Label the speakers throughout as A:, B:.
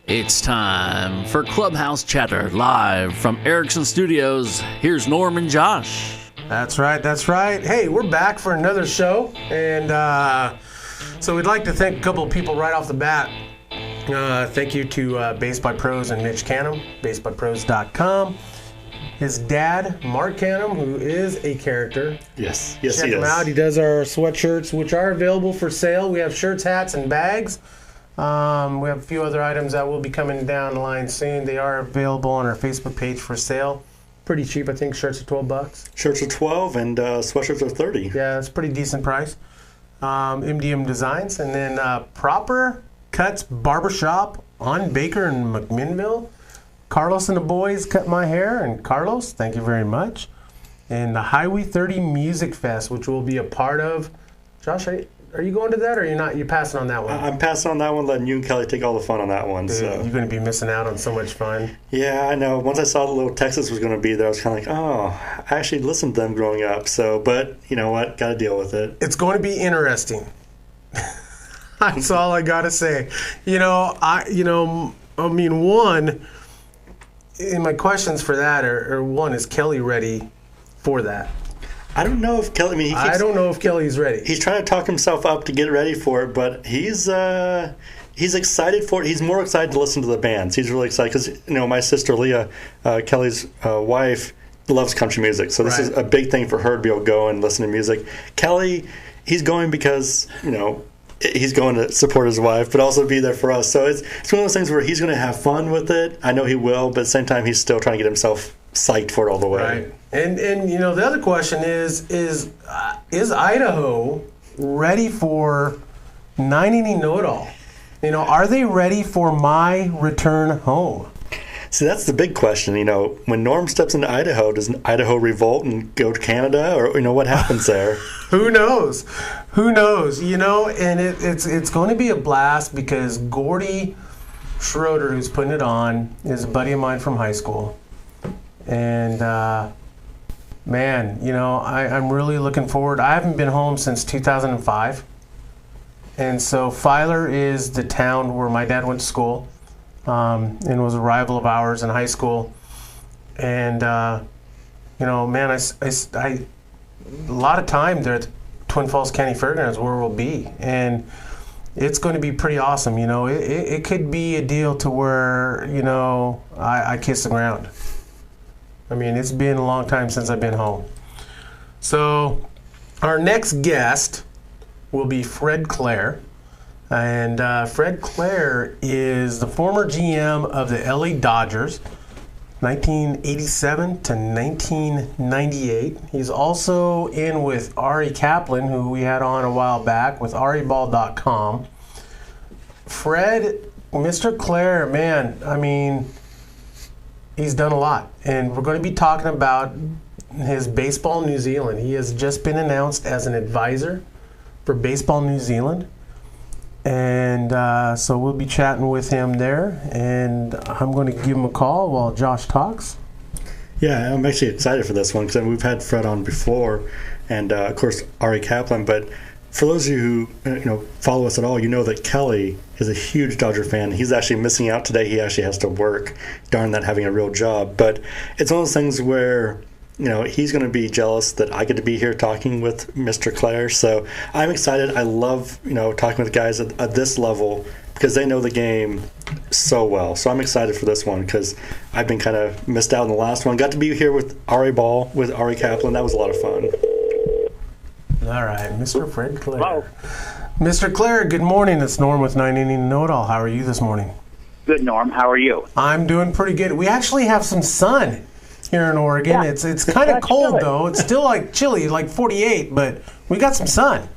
A: It's time for Clubhouse Chatter live from Erickson Studios. Here's Norm and Josh.
B: That's right. Hey, we're back for another show, and so we'd like to thank a couple of people right off the bat. Thank you to Bass by Pros and Mitch Canham, bassbypros.com. His dad, Mark Canham, who is a character.
C: Yes,
B: Check
C: he
B: him
C: is.
B: out. He does our sweatshirts, which are available for sale. We have shirts, hats, and bags. We have a few other items that will be coming down the line soon. They are available on our Facebook page for sale. Pretty cheap, I think. Shirts are $12.
C: Shirts are 12 and sweatshirts are 30.
B: Yeah, it's a pretty decent price. MDM Designs, and then Proper Cuts Barbershop on Baker and McMinnville. Carlos and the boys cut my hair, and Carlos, thank you very much. And the Highway 30 Music Fest, which we'll be a part of. Josh, are you going to that, or you're not? You're passing on that one?
C: I'm passing on that one, letting you and Kelly take all the fun on that one.
B: Dude,
C: So
B: you're going to be missing out on so much fun.
C: yeah, I know. Once I saw the little Texas was going to be there, I was kind of like, oh, I actually listened to them growing up. So, but you know what? Got to deal with it.
B: It's going to be interesting. That's all I got to say. One, in my questions for that are one, is Kelly ready for that?
C: I don't know if Kelly. I mean,
B: I don't know if Kelly's ready.
C: He's trying to talk himself up to get ready for it, but he's excited for it. He's more excited to listen to the bands. He's really excited because my sister Leah, Kelly's wife, loves country music, so this is a big thing for her to be able to go and listen to music. Kelly, he's going because he's going to support his wife, but also be there for us. So it's one of those things where he's going to have fun with it. I know he will, but at the same time, he's still trying to get himself psyched for it all the way.
B: Right. And the other question is Idaho ready for 9-inning know-it-all? Are they ready for my return home?
C: See, that's the big question. When Norm steps into Idaho, does Idaho revolt and go to Canada, or what happens there?
B: Who knows? And it's going to be a blast because Gordy Schroeder, who's putting it on, is a buddy of mine from high school. And, I'm really looking forward. I haven't been home since 2005. And so Filer is the town where my dad went to school and was a rival of ours in high school. And, a lot of time there at Twin Falls County Fairgrounds where we'll be. And it's going to be pretty awesome. It could be a deal to where, I kiss the ground. I mean, it's been a long time since I've been home. So our next guest will be Fred Clare. And Fred Clare is the former GM of the LA Dodgers, 1987 to 1998. He's also in with Ari Kaplan, who we had on a while back with ariball.com. Fred, Mr. Clare, man, I mean, he's done a lot. And we're going to be talking about his Baseball New Zealand. He has just been announced as an advisor for Baseball New Zealand. And so we'll be chatting with him there. And I'm going to give him a call while Josh talks.
C: Yeah, I'm actually excited for this one because we've had Fred on before. And, of course, Ari Kaplan. But for those of you who follow us at all, you know that Kelly is a huge Dodger fan. He's actually missing out today. He actually has to work. Darn that, having a real job. But it's one of those things where he's going to be jealous that I get to be here talking with Mr. Clare. So I'm excited. I love talking with guys at this level because they know the game so well. So I'm excited for this one because I've been kind of missed out in the last one. Got to be here with Ari Ball, with Ari Kaplan. That was a lot of fun.
B: All right, Mr. Fred Clare.
D: Hello.
B: Mr. Clare, good morning. It's Norm with 9-Inning Know-It-All. How are you this morning?
D: Good, Norm. How are you?
B: I'm doing pretty good. We actually have some sun here in Oregon.
D: Yeah.
B: It's kind of cold,
D: good.
B: though. It's still like chilly, like 48, but we got some sun.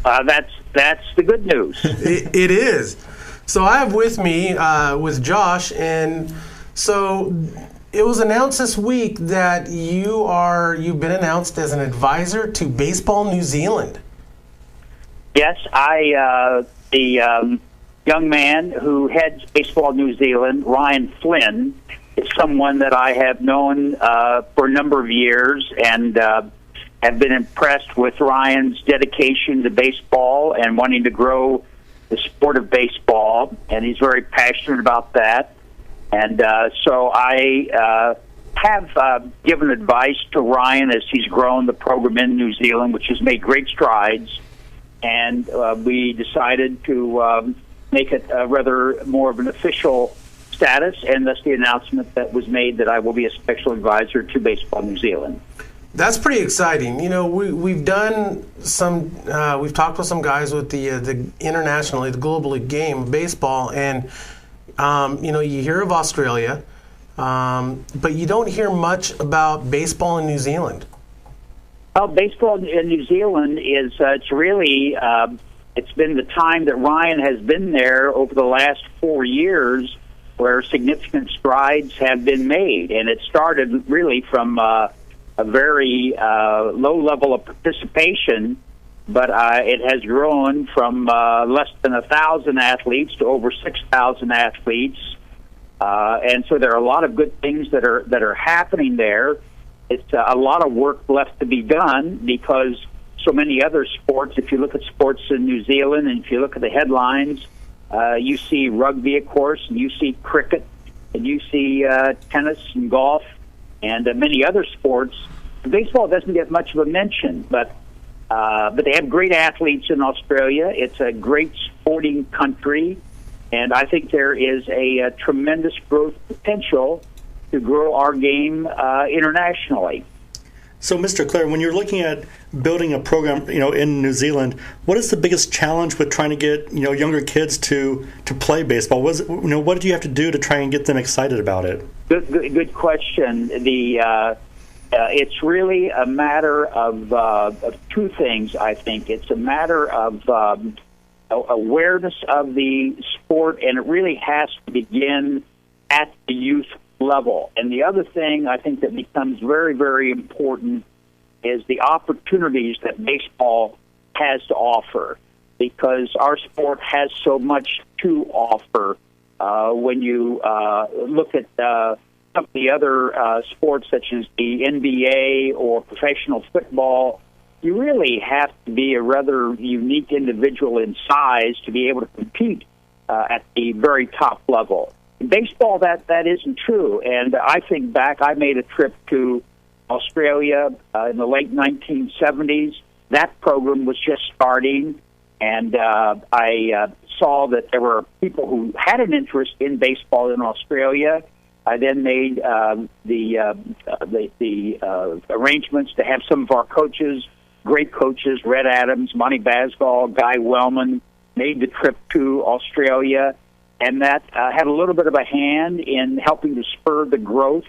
D: That's the good news.
B: It is. So I have with me, with Josh, and so it was announced this week that you've been announced as an advisor to Baseball New Zealand.
D: Yes, the young man who heads Baseball New Zealand, Ryan Flynn, is someone that I have known for a number of years and have been impressed with Ryan's dedication to baseball and wanting to grow the sport of baseball, and he's very passionate about that. And so I have given advice to Ryan as he's grown the program in New Zealand, which has made great strides. And we decided to make it rather more of an official status, and that's the announcement that was made that I will be a special advisor to Baseball New Zealand.
B: That's pretty exciting. You know, we've done some. We've talked with some guys with the internationally, the globally game of baseball, and you know, you hear of Australia, but you don't hear much about baseball in New Zealand.
D: Well, baseball in New Zealand is it's really it's been the time that Ryan has been there over the last 4 years, where significant strides have been made, and it started really from a very low level of participation, but it has grown from less than 1,000 athletes to over 6,000 athletes, and so there are a lot of good things that are happening there. It's a lot of work left to be done because so many other sports, if you look at sports in New Zealand and if you look at the headlines, you see rugby, of course, and you see cricket, and you see tennis and golf, and many other sports. Baseball doesn't get much of a mention, but they have great athletes in Australia. It's a great sporting country, and I think there is a tremendous growth potential to grow our game internationally.
C: So, Mr. Clare, when you're looking at building a program, you know, in New Zealand, what is the biggest challenge with trying to get, you know, younger kids to play baseball? What did you have to do to try and get them excited about it?
D: Good question. It's really a matter of two things. I think it's a matter of awareness of the sport, and it really has to begin at the youth level. And the other thing I think that becomes very, very important is the opportunities that baseball has to offer, because our sport has so much to offer. When you look at some of the other sports, such as the NBA or professional football, you really have to be a rather unique individual in size to be able to compete at the very top level. In baseball, that isn't true. And I think back, I made a trip to Australia in the late 1970s. That program was just starting, and I saw that there were people who had an interest in baseball in Australia. I then made the arrangements to have some of our coaches, great coaches, Red Adams, Monty Basgall, Guy Wellman, made the trip to Australia. And that had a little bit of a hand in helping to spur the growth,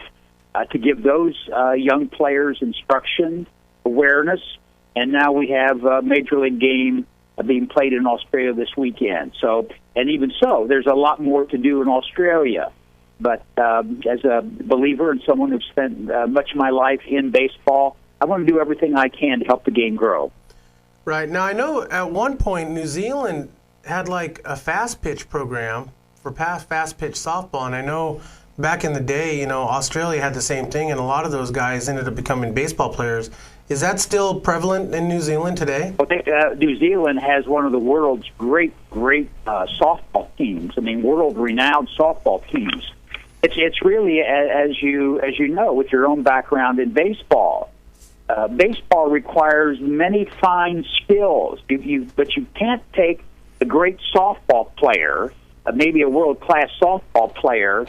D: to give those young players instruction, awareness, and now we have a Major League game being played in Australia this weekend. So, and even so, there's a lot more to do in Australia. But as a believer and someone who's spent much of my life in baseball, I want to do everything I can to help the game grow.
B: Right. Now, I know at one point New Zealand had like a fast pitch program for fast pitch softball, and I know back in the day, you know, Australia had the same thing, and a lot of those guys ended up becoming baseball players. Is that still prevalent in New Zealand today?
D: Well, New Zealand has one of the world's great softball teams. I mean, world-renowned softball teams. It's really, as you know, with your own background in baseball. Baseball requires many fine skills, but you can't take a great softball player, maybe a world-class softball player,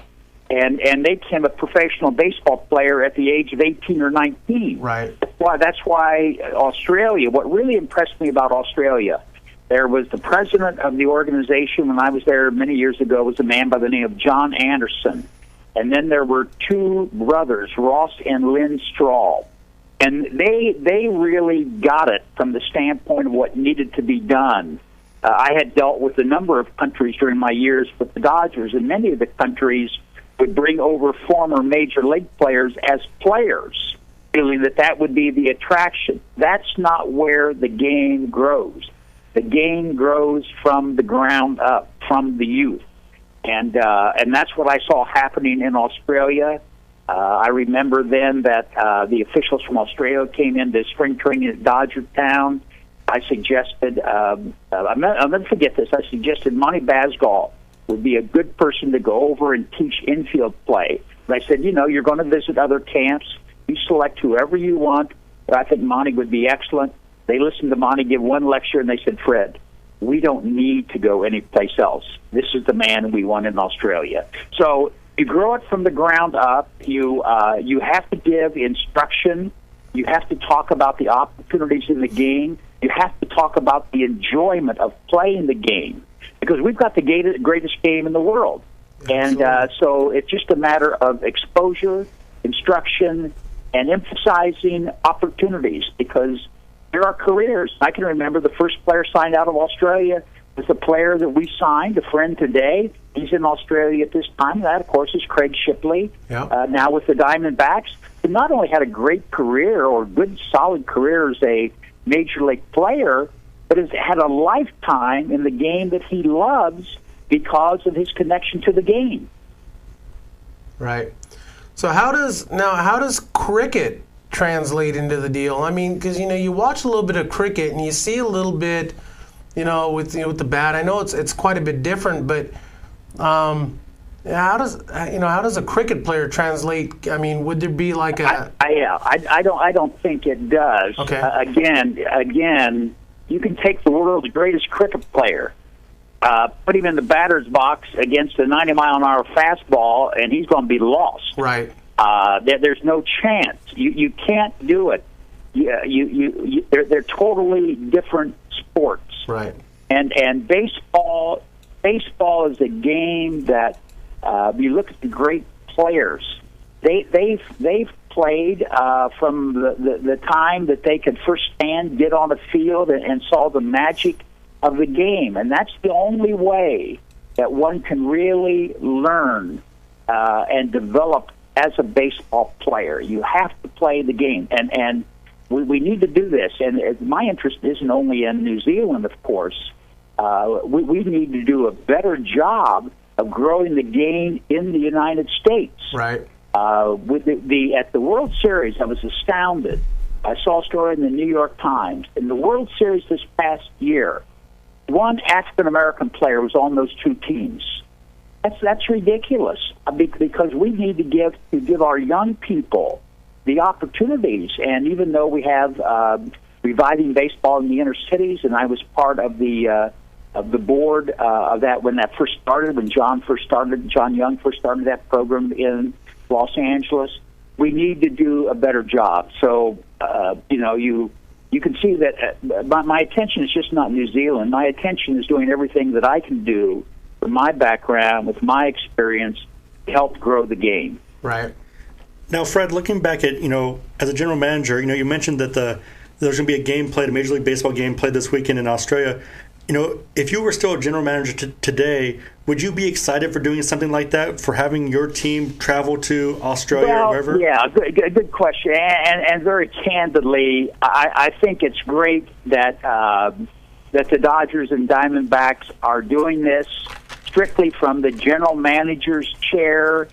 D: and make him a professional baseball player at the age of 18 or 19.
B: Right.
D: That's why Australia, what really impressed me about Australia, there was the president of the organization when I was there many years ago, was a man by the name of John Anderson. And then there were two brothers, Ross and Lynn Strahl. And they really got it from the standpoint of what needed to be done. I had dealt with a number of countries during my years with the Dodgers, and many of the countries would bring over former major league players as players, feeling that would be the attraction. That's not where the game grows. The game grows from the ground up, from the youth. And that's what I saw happening in Australia. I remember then that the officials from Australia came into spring training at Dodger Town, I suggested, I'll never forget this, I suggested Monty Basgall would be a good person to go over and teach infield play. And I said, you're going to visit other camps. You select whoever you want. But I think Monty would be excellent. They listened to Monty give one lecture, and they said, Fred, we don't need to go anyplace else. This is the man we want in Australia. So you grow it from the ground up. You have to give instruction. You have to talk about the opportunities in the game. You have to talk about the enjoyment of playing the game, because we've got the greatest game in the world. And so it's just a matter of exposure, instruction, and emphasizing opportunities, because there are careers. I can remember the first player signed out of Australia was a player that we signed, a friend today. He's in Australia at this time. That, of course, is Craig Shipley, now with the Diamondbacks, who not only had a great career or good, solid career as a major league player, but has had a lifetime in the game that he loves because of his connection to the game.
B: Right. So how does cricket translate into the deal? I mean, because you watch a little bit of cricket and you see a little bit, with the bat. I know it's quite a bit different, but how does a cricket player translate? I mean, would there be like a?
D: I don't think it does.
B: Okay.
D: Again, you can take the world's greatest cricket player, put him in the batter's box against a 90-mile-an-hour fastball, and he's going to be lost.
B: Right.
D: There's no chance. You can't do it. They're totally different sports.
B: Right.
D: And baseball is a game that you look at the great players. They've played from the time that they could first get on the field and saw the magic of the game, and that's the only way that one can really learn and develop as a baseball player. You have to play the game, and we need to do this. And my interest isn't only in New Zealand, of course. We need to do a better job of growing the game in the United States.
B: Right.
D: With at the World Series, I was astounded. I saw a story in the New York Times. In the World Series this past year, one African-American player was on those two teams. That's ridiculous, because we need to give our young people the opportunities. And even though we have reviving baseball in the inner cities, and I was part of the board of that when that first started, when John Young first started that program in Los Angeles, we need to do a better job. So you can see that my attention is just not New Zealand. My attention is doing everything that I can do with my background, with my experience, to help grow the game.
B: Right.
C: Now, Fred, looking back at, as a general manager, you mentioned that there's going to be a game played, a Major League Baseball game played this weekend in Australia. If you were still a general manager today, would you be excited for doing something like that, for having your team travel to Australia or wherever?
D: Yeah, good question. And very candidly, I think it's great that the Dodgers and Diamondbacks are doing this strictly from the general manager's chair.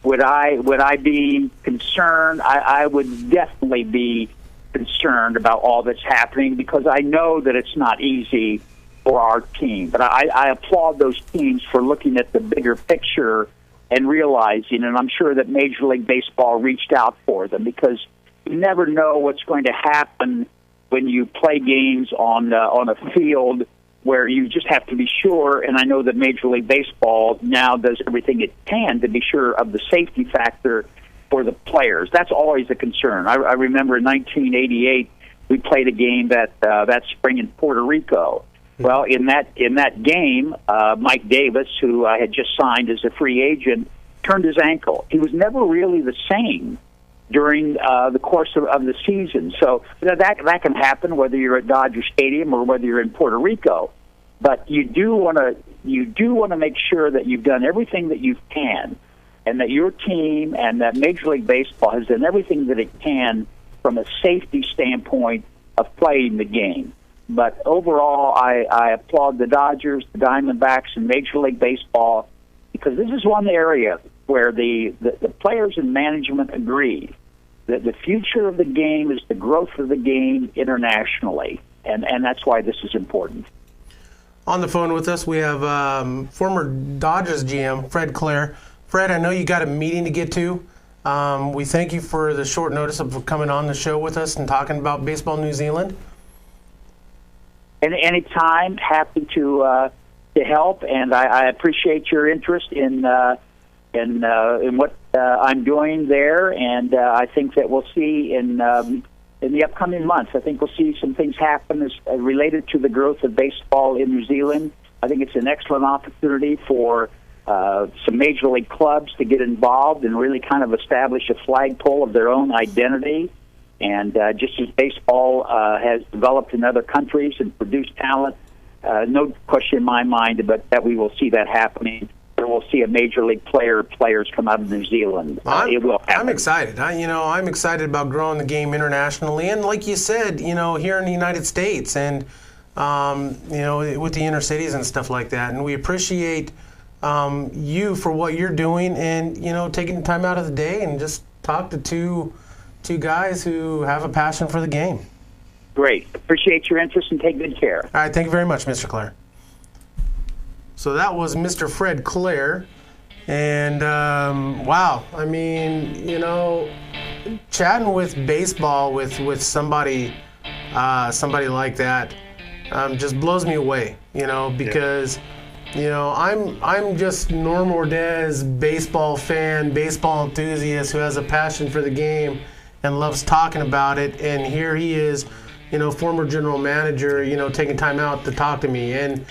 D: Would I be concerned? I would definitely be concerned about all that's happening, because I know that it's not easy for our team. But I applaud those teams for looking at the bigger picture and realizing, and I'm sure that Major League Baseball reached out for them, because you never know what's going to happen when you play games on a field where you just have to be sure. And I know that Major League Baseball now does everything it can to be sure of the safety factor for the players. That's always a concern. I remember in 1988 we played a game that spring in Puerto Rico. Well, in that game, Mike Davis, who I had just signed as a free agent, turned his ankle. He was never really the same during the course of the season. So that can happen whether you're at Dodger Stadium or whether you're in Puerto Rico. But you do want to make sure that you've done everything that you can, and that your team and that Major League Baseball has done everything that it can from a safety standpoint of playing the game. But overall, I applaud the Dodgers, the Diamondbacks, and Major League Baseball, because this is one area where the players and management agree the future of the game is the growth of the game internationally, and that's why this is important.
B: On the phone with us, we have former Dodgers GM Fred Clare. Fred, I know you got a meeting to get to. We thank you for the short notice of coming on the show with us and talking about Baseball New Zealand.
D: Anytime, happy to help, and I appreciate your interest in what I'm doing there, and I think that we'll see in the upcoming months. I think we'll see some things happen as related to the growth of baseball in New Zealand. I think it's an excellent opportunity for some major league clubs to get involved and really kind of establish a flagpole of their own identity. And just as baseball has developed in other countries and produced talent, no question in my mind but that we will see that happening. We'll see a major league players come out of New Zealand. It will happen.
B: I'm excited. I'm excited about growing the game internationally, and like you said, here in the United States, and with the inner cities and stuff like that. And we appreciate you for what you're doing, and taking the time out of the day and just talk to two guys who have a passion for the game.
D: Great. Appreciate your interest and take good care.
B: All right. Thank you very much, Mr. Clare. So that was Mr. Fred Clare. And, wow. I mean, chatting with baseball with somebody like that just blows me away, because, I'm just Norm Ordez, baseball fan, baseball enthusiast who has a passion for the game and loves talking about it. And here he is, former general manager, taking time out to talk to me. And,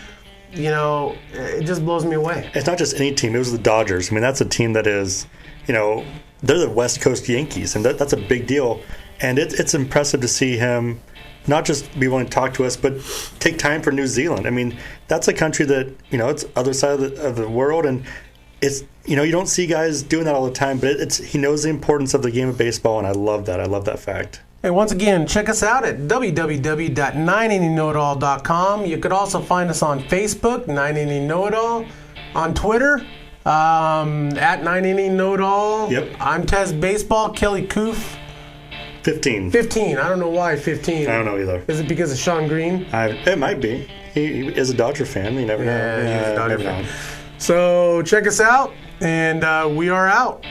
B: it just blows me away.
C: It's not just any team. It was the Dodgers. I mean, that's a team that is, they're the West Coast Yankees, and that's a big deal. And it's impressive to see him not just be willing to talk to us, but take time for New Zealand. I mean, that's a country that, it's other side of the world, and it's, you don't see guys doing that all the time, but he knows the importance of the game of baseball, and I love that. I love that fact.
B: And once again, check us out at www.980knowitall.com. You could also find us on Facebook, 980knowitall, on Twitter, at 980knowitall.
C: Yep.
B: I'm Tez Baseball, Kelly Koof.
C: 15.
B: I don't know why 15.
C: I don't know either.
B: Is it because of Sean Green?
C: It might be. He is a Dodger fan. You never know.
B: Yeah, he's a Dodger fan. So check us out, and we are out.